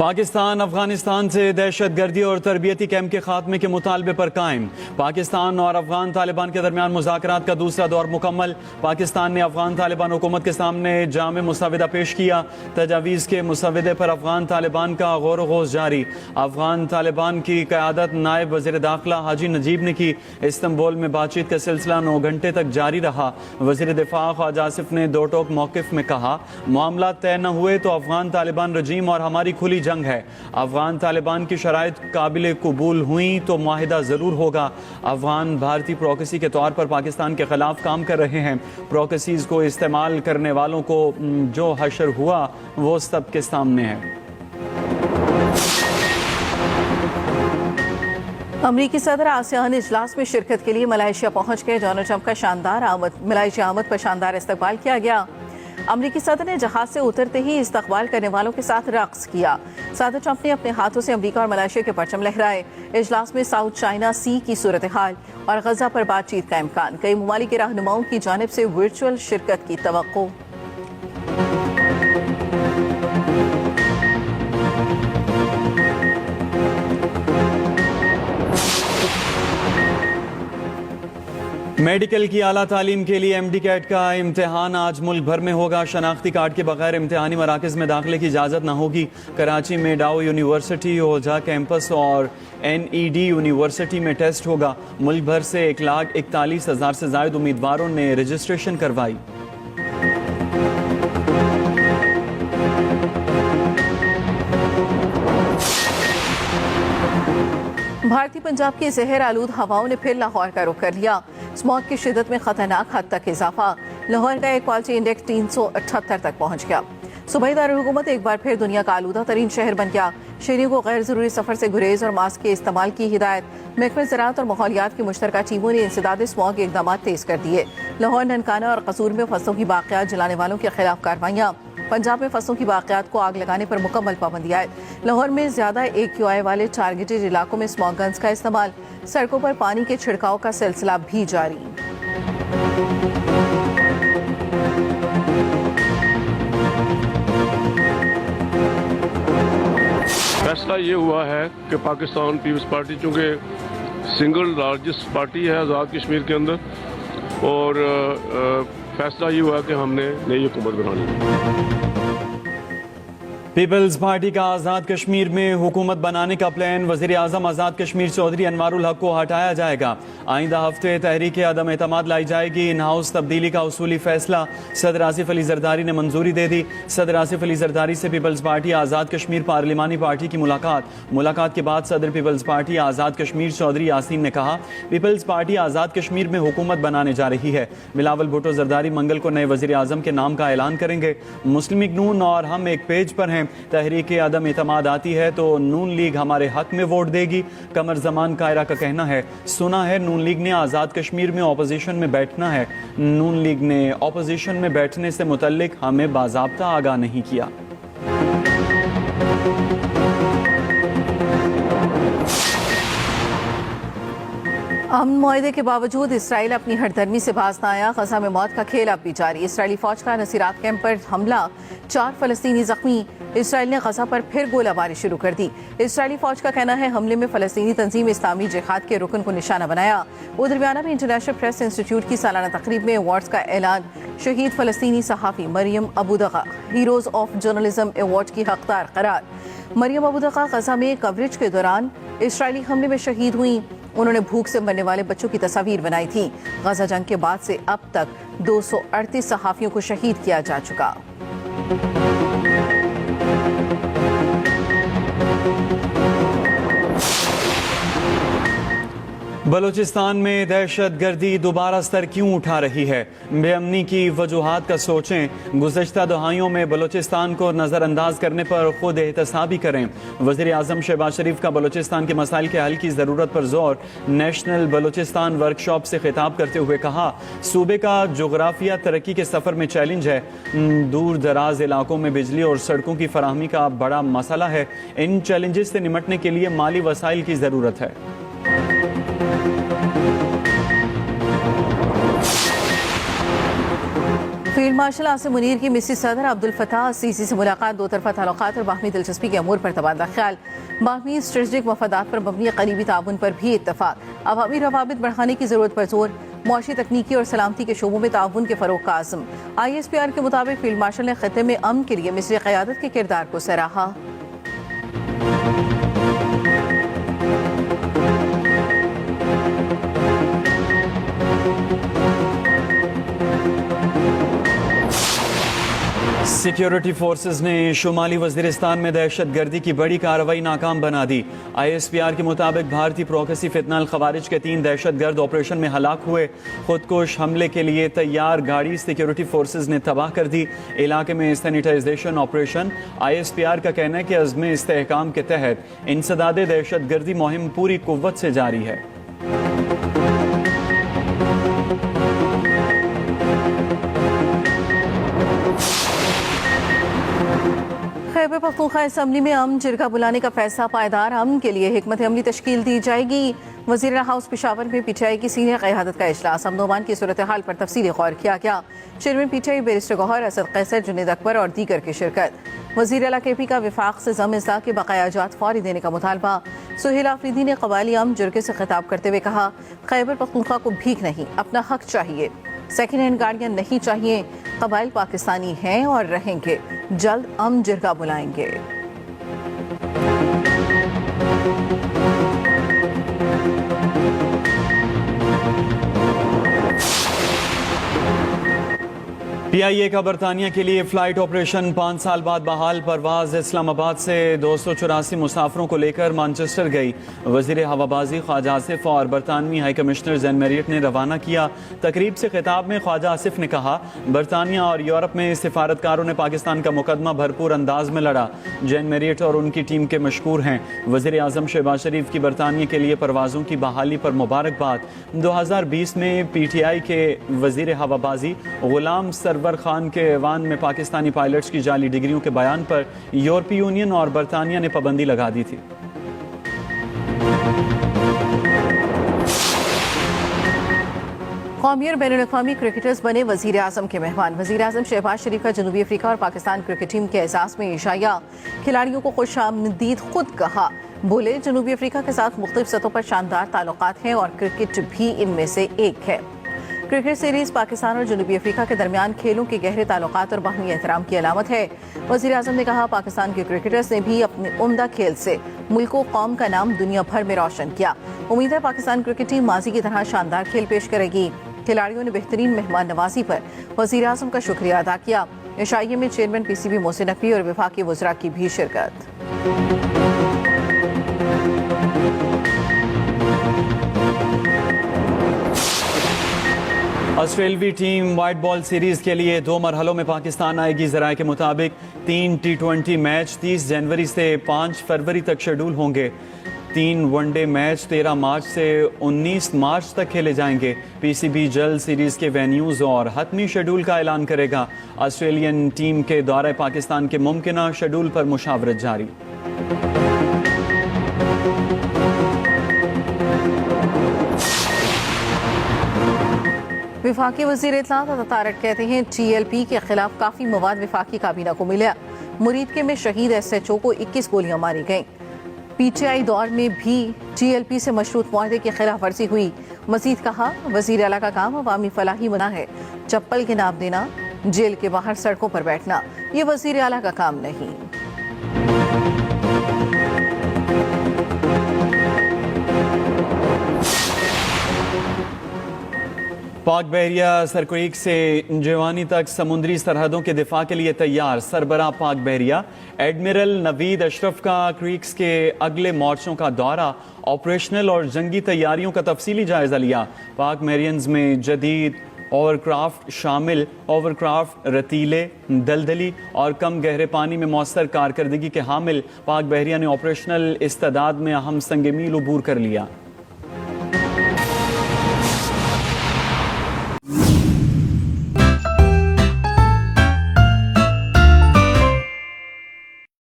پاکستان افغانستان سے دہشت گردی اور تربیتی کیمپ کے خاتمے کے مطالبے پر قائم۔ پاکستان اور افغان طالبان کے درمیان مذاکرات کا دوسرا دور مکمل۔ پاکستان نے افغان طالبان حکومت کے سامنے جامع مسودہ پیش کیا۔ تجاویز کے مسودے پر افغان طالبان کا غور و خوض جاری۔ افغان طالبان کی قیادت نائب وزیر داخلہ حاجی نجیب نے کی۔ استنبول میں بات چیت کا سلسلہ 9 گھنٹے تک جاری رہا۔ وزیر دفاع خواجہ آصف نے دو ٹوک موقف میں کہا، معاملات طے نہ ہوئے تو افغان طالبان رجیم اور ہماری کھلی جنگ ہے۔ افغان طالبان کی شرائط قابل قبول ہوئیں تو معاہدہ ضرور ہوگا۔ افغان بھارتی پروکسی کے طور پر پاکستان کے خلاف کام کر رہے ہیں۔ پروکسیز کو استعمال کرنے والوں کو جو حشر ہوا وہ سب کے سامنے ہے۔ امریکی صدر آسیان اجلاس میں شرکت کے لیے ملائیشیا پہنچ گئے۔ ڈونلڈ ٹرمپ کا ملائیشیا آمد پر شاندار استقبال کیا گیا۔ امریکی صدر نے جہاز سے اترتے ہی استقبال کرنے والوں کے ساتھ رقص کیا۔ صدر ٹرمپ نے اپنے ہاتھوں سے امریکہ اور ملائیشیا کے پرچم لہرائے۔ اجلاس میں ساؤتھ چائنا سی کی صورتحال اور غزہ پر بات چیت کا امکان۔ کئی ممالک کے رہنماؤں کی جانب سے ورچوئل شرکت کی توقع۔ میڈیکل کی اعلیٰ تعلیم کے لیے MD کیٹ کا امتحان آج ملک بھر میں ہوگا۔ شناختی کارڈ کے بغیر امتحانی مراکز میں داخلے کی اجازت نہ ہوگی۔ کراچی میں ڈاؤ یونیورسٹی، اوجھا کیمپس اور NED یونیورسٹی میں ٹیسٹ ہوگا۔ ملک بھر سے 1,41,000 سے زائد امیدواروں نے رجسٹریشن کروائی۔ بھارتی پنجاب کی زہر آلود ہواؤں نے پھر لاہور کا رخ کر لیا۔ اسموگ کی شدت میں خطرناک حد تک اضافہ۔ لاہور کا ایئر کوالٹی انڈیکس 378 تک پہنچ گیا۔ صوبائی دارالحکومت ایک بار پھر دنیا کا آلودہ ترین شہر بن گیا۔ شہریوں کو غیر ضروری سفر سے گریز اور ماسک کے استعمال کی ہدایت۔ محکمہ زراعت اور ماحولیات کی مشترکہ ٹیموں نے انسداد اسموگ اقدامات تیز کر دیے۔ لاہور، ننکانہ اور قصور میں فصلوں کی باقیات جلانے والوں کے خلاف کارروائیاں۔ پنجاب میں فصلوں کی باقیات کو آگ لگانے پر مکمل پابندی عائد۔ لاہور میں زیادہ AQI والے ٹارگیٹڈ علاقوں میں اسموگ گنز کا استعمال۔ سڑکوں پر پانی کے چھڑکاؤ کا سلسلہ بھی جاری۔ فیصلہ یہ ہوا ہے کہ پاکستان پیپلز پارٹی چونکہ سنگل لارجسٹ پارٹی ہے آزاد کشمیر کے اندر، اور فیصلہ یہ ہوا کہ ہم نے نئی حکومت بنانی ہے۔ پیپلز پارٹی کا آزاد کشمیر میں حکومت بنانے کا پلان۔ وزیر اعظم آزاد کشمیر چودھری انوار الحق کو ہٹایا جائے گا۔ آئندہ ہفتے تحریک عدم اعتماد لائی جائے گی۔ ان ہاؤس تبدیلی کا اصولی فیصلہ صدر آصف علی زرداری نے منظوری دے دی۔ صدر آصف علی زرداری سے پیپلز پارٹی آزاد کشمیر پارلیمانی پارٹی کی ملاقات کے بعد صدر پیپلز پارٹی آزاد کشمیر چودھری یاسین نے کہا، پیپلز پارٹی آزاد کشمیر میں حکومت بنانے جا رہی ہے۔ بلاول بھٹو زرداری منگل کو نئے وزیر اعظم کے نام کا اعلان کریں گے۔ مسلم لیگ نون اور ہم ایک پیج پر ہیں۔ تحریک عدم اعتماد آتی ہے تو نون لیگ ہمارے حق میں ووٹ دے گی۔ قمر زمان قائرہ کا کہنا ہے، سنا ہے نون لیگ نے آزاد کشمیر میں اپوزیشن میں بیٹھنا ہے۔ نون لیگ نے اپوزیشن میں بیٹھنے سے متعلق ہمیں باضابطہ آگاہ نہیں کیا۔ امن معاہدے کے باوجود اسرائیل اپنی ہردرمی سے باز نہ آیا۔ غزہ میں موت کا کھیل اب بھی جاری۔ اسرائیلی فوج کا نصیرات کیمپ پر حملہ، 4 فلسطینی زخمی۔ اسرائیل نے غزہ پر پھر گولہ باری شروع کر دی۔ اسرائیلی فوج کا کہنا ہے حملے میں فلسطینی تنظیم اسلامی جہاد کے رکن کو نشانہ بنایا۔ ادھر ویانا میں انٹرنیشنل پریس انسٹیٹیوٹ کی سالانہ تقریب میں ایوارڈز کا اعلان۔ شہید فلسطینی صحافی مریم ابو دغا ہیروز آف جرنلزم ایوارڈ کی حقدار قرار۔ مریم ابو دغا غزہ میں کوریج کے دوران اسرائیلی حملے میں شہید ہوئیں۔ انہوں نے بھوک سے مرنے والے بچوں کی تصاویر بنائی تھی۔ غزہ جنگ کے بعد سے اب تک 238 صحافیوں کو شہید کیا جا چکا۔ بلوچستان میں دہشت گردی دوبارہ سر کیوں اٹھا رہی ہے؟ بے امنی کی وجوہات کا سوچیں۔ گزشتہ دہائیوں میں بلوچستان کو نظر انداز کرنے پر خود احتسابی کریں۔ وزیر اعظم شہباز شریف کا بلوچستان کے مسائل کے حل کی ضرورت پر زور۔ نیشنل بلوچستان ورکشاپ سے خطاب کرتے ہوئے کہا، صوبے کا جغرافیہ ترقی کے سفر میں چیلنج ہے۔ دور دراز علاقوں میں بجلی اور سڑکوں کی فراہمی کا بڑا مسئلہ ہے۔ ان چیلنجز سے نمٹنے کے لیے مالی وسائل کی ضرورت ہے۔ فیلڈ مارشل عاصم منیر کی مصری صدر عبدالفتاح سیسی سے ملاقات، دو طرفہ تعلقات اور باہمی دلچسپی کے امور پر تبادلہ خیال، باہمی اسٹریٹجک مفادات پر مبنی قریبی تعاون پر بھی اتفاق، عوامی روابط بڑھانے کی ضرورت پر زور، معاشی، تکنیکی اور سلامتی کے شعبوں میں تعاون کے فروغ کا عزم۔ ISPR کے مطابق فیلڈ مارشل نے خطے میں امن کے لیے مصری قیادت کے کردار کو سراہا۔ سیکیورٹی فورسز نے شمالی وزیرستان میں دہشت گردی کی بڑی کارروائی ناکام بنا دی۔ ISPR کے مطابق بھارتی پروکسی فتنہ الخوارج کے 3 دہشت گرد آپریشن میں ہلاک ہوئے۔ خودکش حملے کے لیے تیار گاڑی سیکیورٹی فورسز نے تباہ کر دی۔ علاقے میں سینیٹائزیشن آپریشن۔ ISPR کا کہنا ہے کہ عزم استحکام کے تحت انسداد دہشت گردی مہم پوری قوت سے جاری ہے۔ خیبر پختونخوا اسمبلی میں امن جرگہ بلانے کا فیصلہ، پائیدار امن کے لیے حکمت عملی تشکیل دی جائے گی۔ وزیر ہاؤس پشاور میں PTI کی سینئر قیادت کا اجلاس، امن و امان کی صورتحال پر تفصیلی غور کیا گیا۔ چیئرمین PTI بیرسٹر گوہر اسد قیصر، جنید اکبر اور دیگر کی شرکت۔ وزیر اعلیٰ KP کا وفاق سے ضم اضلاع کے بقایا جات فوری دینے کا مطالبہ۔ سہیل آفریدی نے قبائلی امن جرگے سے خطاب کرتے ہوئے کہا، خیبر پختونخوا کو بھیک نہیں، اپنا حق چاہیے، سیکنڈ ہینڈ گاڑیاں نہیں چاہیے، قبائل پاکستانی ہیں اور رہیں گے، جلد امن جرگہ بلائیں گے۔ PIA کا برطانیہ کے لیے فلائٹ آپریشن 5 سال بعد بحال، پرواز اسلام آباد سے 284 مسافروں کو لے کر مانچسٹر گئی۔ وزیر ہوابازی خواجہ آصف اور برطانوی ہائی کمشنر زین میریٹ نے روانہ کیا۔ تقریب سے خطاب میں خواجہ آصف نے کہا، برطانیہ اور یورپ میں سفارتکاروں نے پاکستان کا مقدمہ بھرپور انداز میں لڑا۔ زین میریٹ اور ان کی ٹیم کے مشکور ہیں۔ وزیر اعظم شہباز شریف کی برطانیہ کے لیے پروازوں کی بحالی پر مبارکباد۔ 2020 میں PTI کے وزیر ہوابازی غلام سرور خان کے ایوان میں پاکستانی پائلٹس کی جعلی ڈگریوں کے بیان پر یورپی یونین اور برطانیہ نے پابندی لگا دی تھی۔ قومی اور بین الاقوامی کرکٹرز بنے وزیر اعظم کے مہمان۔ وزیر اعظم شہباز شریف کا جنوبی افریقہ اور پاکستان کرکٹ ٹیم کے اعزاز میں عشائیہ، کھلاڑیوں کو خوش آمدید خود کہا۔ بولے، جنوبی افریقہ کے ساتھ مختلف سطحوں پر شاندار تعلقات ہیں اور کرکٹ بھی ان میں سے ایک ہے۔ کرکٹ سیریز پاکستان اور جنوبی افریقہ کے درمیان کھیلوں کے گہرے تعلقات اور باہمی احترام کی علامت ہے۔ وزیر اعظم نے کہا، پاکستان کے کرکٹرز نے بھی اپنے عمدہ کھیل سے ملک و قوم کا نام دنیا بھر میں روشن کیا۔ امید ہے پاکستان کرکٹ ٹیم ماضی کی طرح شاندار کھیل پیش کرے گی۔ کھلاڑیوں نے بہترین مہمان نوازی پر وزیر اعظم کا شکریہ ادا کیا۔ عشائیے میں چیئرمین PCB محسن نقوی اور وفاقی وزراء کی بھی شرکت۔ آسٹریلوی ٹیم وائٹ بال سیریز کے لیے 2 مرحلوں میں پاکستان آئے گی۔ ذرائع کے مطابق 3 T20 میچ 30 جنوری سے 5 فروری تک شیڈول ہوں گے۔ 3 ون ڈے میچ 13 مارچ سے 19 مارچ تک کھیلے جائیں گے۔ PCB جلد سیریز کے وینیوز اور حتمی شیڈول کا اعلان کرے گا۔ آسٹریلین ٹیم کے دورہ پاکستان کے ممکنہ شیڈول پر مشاورت جاری۔ وفاقی وزیر اطلاعات عطا طارق کہتے ہیں، TLP کے خلاف کافی مواد وفاقی کابینہ کو ملا۔ مرید میں شہید SHO کو 21 گولیاں ماری گئیں۔ PTI دور میں بھی TLP سے مشروط معاہدے کی خلاف ورزی ہوئی۔ مزید کہا، وزیر اعلیٰ کا کام عوامی فلاحی منع ہے، چپل کے نام دینا، جیل کے باہر سڑکوں پر بیٹھنا، یہ وزیر اعلیٰ کا کام نہیں۔ پاک بحریہ سرکریک سے جوانی تک سمندری سرحدوں کے دفاع کے لیے تیار۔ سربراہ پاک بحریہ ایڈمرل نوید اشرف کا کریکس کے اگلے مورچوں کا دورہ، آپریشنل اور جنگی تیاریوں کا تفصیلی جائزہ لیا۔ پاک میرینز میں جدید اوور کرافٹ شامل، اوور کرافٹ رتیلے، دلدلی اور کم گہرے پانی میں مؤثر کارکردگی کے حامل۔ پاک بحریہ نے آپریشنل استعداد میں اہم سنگ میل عبور کر لیا۔